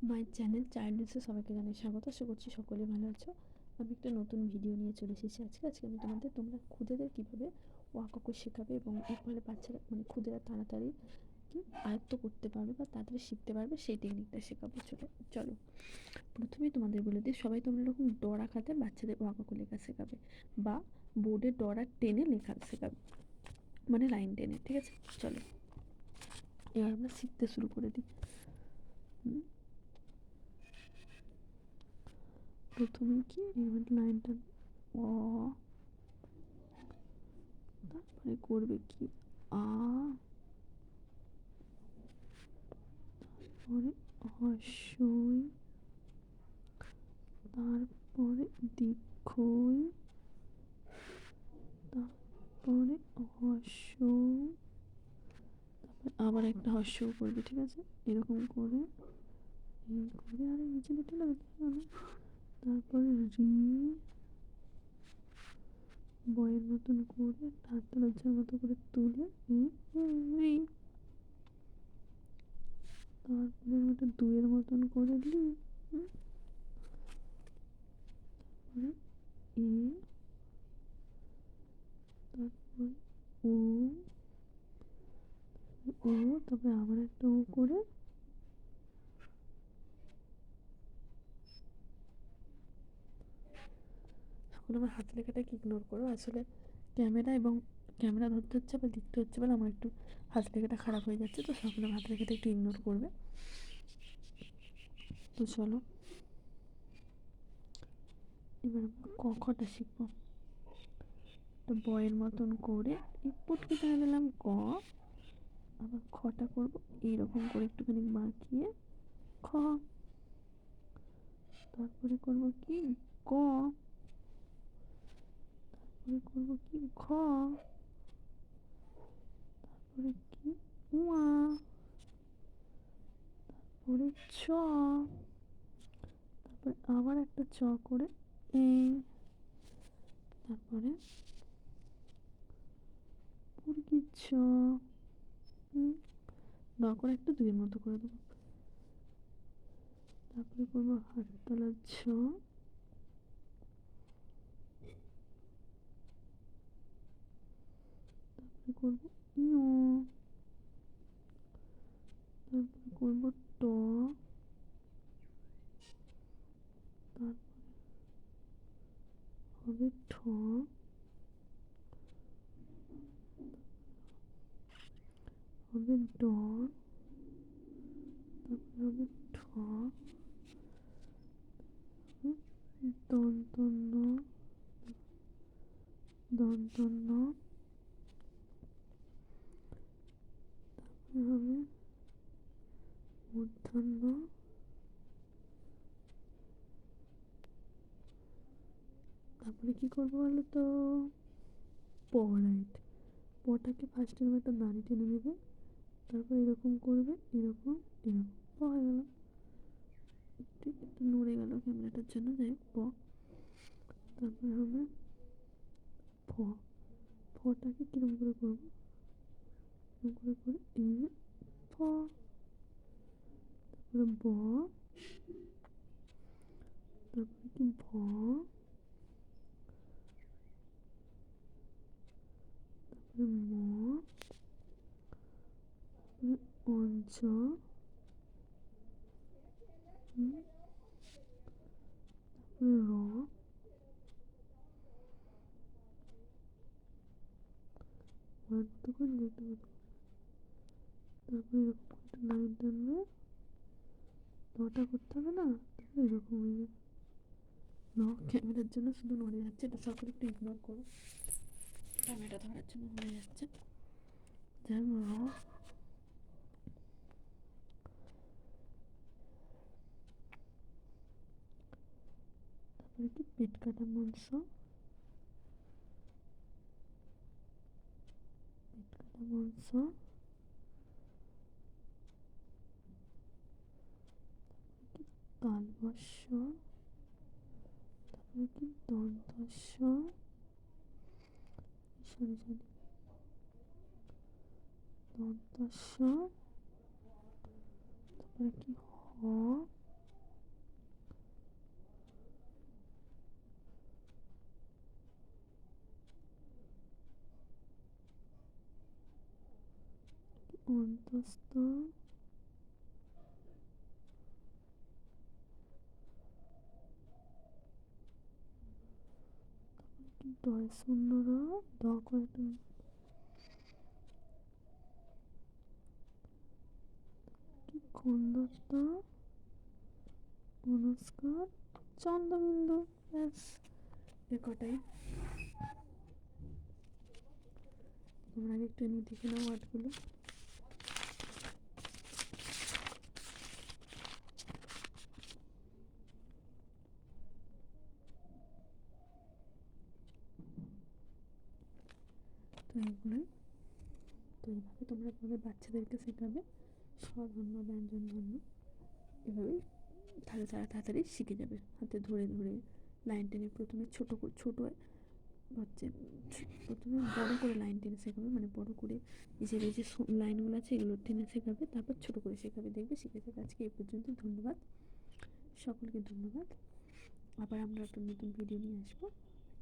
My channel চাইল্ডসে সবাইকে জানাই স্বাগত। আশা করছি সকলে ভালো আছো। আমি একটা নতুন ভিডিও নিয়ে চলে এসেছি আজকে আমি তোমরা খুদেদের কীভাবে অ আ ক খ শেখাবে এবং এর ফলে বাচ্চারা খুদেরা তাড়াতাড়ি কি আয়ত্ত করতে পারবে বা তাড়াতাড়ি শিখতে পারবে সেই টেকনিকটা শেখাবো। চলো প্রথমেই তোমাদের বলে দিই, সবাই তোমরা এরকম ডরা খাতে বাচ্চাদের অ আ ক খ লেখা শেখাবে বা বোর্ডে ডরা টেনে লেখা শেখাবে, মানে লাইন টেনে। ঠিক আছে, চলো এবার আমরা শিখতে শুরু করে দিই। প্রথমে কি এবার লাইনটা অ, তারপরে করবে কি আ, তারপরে হর্ষই, তারপরে দীর্ঘই, তারপরে হর্ষ, তারপরে আবার একটা হর্ষ করবে। ঠিক আছে, এরকম করে এই করে আর নিচে লিখে লাগবে না। তারপরে রি, বয়ের মতন করে হাতটা লজ্জার মতো করে তুলে রি, তারপরে ওটা দুইয়ের মতন করে লি, তারপরে এ, তারপরে ও, ও, তারপরে আবার একটা ও করে এখন আমার হাত লেখাটাকে ইগনোর করো। আসলে ক্যামেরা ধরতে হচ্ছে বা লিখতে হচ্ছে বলে আমার একটু হাত লেখাটা খারাপ হয়ে যাচ্ছে, তো সকলে হাত লেখাটা একটু ইগনোর করবে। তো চলো এবার আমরা ক খটা শিখবো। একটা বয়ের মতন করে এই পুটকি টানে দিলাম ক, আবার খটা করবো এইরকম করে একটুখানি বাঁকিয়ে খ, তারপরে করবো কি গ, তারপরে করবো কি ঘ, তারপরে কি উয়া, তারপরে চ, তারপরে আবার একটা চ করে এ, তারপরে মুরগির ছ, ন করে একটা দুইয়ের মতো করে দেবো। তারপরে করবো হাততলার ছ, তারপরে করবো ইয়, তারপরে করবো ট, তারপরে হবে ঠ, হবে ড, তারপরে হবে ঠ, দন্তন্য, দন্তন্য, তারপরে হবে মূর্ধন্য, তারপরে কি করবো বলো তো প, রাইট। পটাকে ফার্স্টের একটা দাঁড়ি টেনে নেবে, তারপর এরকম করবে, এরকম এরকম প হয়ে গেল। একটু একটু নড়ে গেল ক্যামেরাটার জন্য, যাই প। তারপরে হবে ফ, ফটাকে কিরম করে করবো, এরকম করে করে এই ফ, তারপরে ব, তারপরে কি ভ, তারপরে ম, তারপরে অঞ্চ, তারপরে র, মতো করে লিখতে হবে। তারপরে এরকম একটা লাইন টানবে, নটা করতে হবে না, তারপরে এরকম হয়ে যাবে। ক্যামেরার জন্য শুধু নড়ে যাচ্ছে, এটা সকলে একটু ইগনোর করো, ক্যামেরা ধরার জন্য নড়ে যাচ্ছে। যাই হোক তারপরে কি পেট কাটা মাংস, পেট কাটা মাংস, তালবস্য, তারপরে কি দন্তস্য, সরি দন্তস্য, তারপরে কি হ, অন্তস্থ দয় শূন্যরা দ করে খন্দত্ব অনুষ্কার চন্দ্রবিন্দু। ব্যাস এ কটাই। তোমরা একটু নিয়ে দেখে নাও ওয়ার্ডগুলো। তো এগুলোই, তো এইভাবে তোমরা তোমাদের বাচ্চাদেরকে শেখাবে স্বরবর্ণ ব্যঞ্জন বর্ণ, এভাবেই তাহলে তারা তাড়াতাড়ি শিখে যাবে। হাতে ধরে ধরে লাইন টেনে প্রথমে ছোটো হচ্ছে, প্রথমে বড় করে লাইন টেনে শেখাবে, মানে বড় করে নিজের এই যে লাইনগুলো আছে এগুলো টেনে শেখাবে, তারপর ছোটো করে শেখাবে, দেখবে শিখে যাবে। আজকে এই পর্যন্ত, ধন্যবাদ সকলকে, ধন্যবাদ। আবার আমরা একটা নতুন ভিডিও নিয়ে আসবো।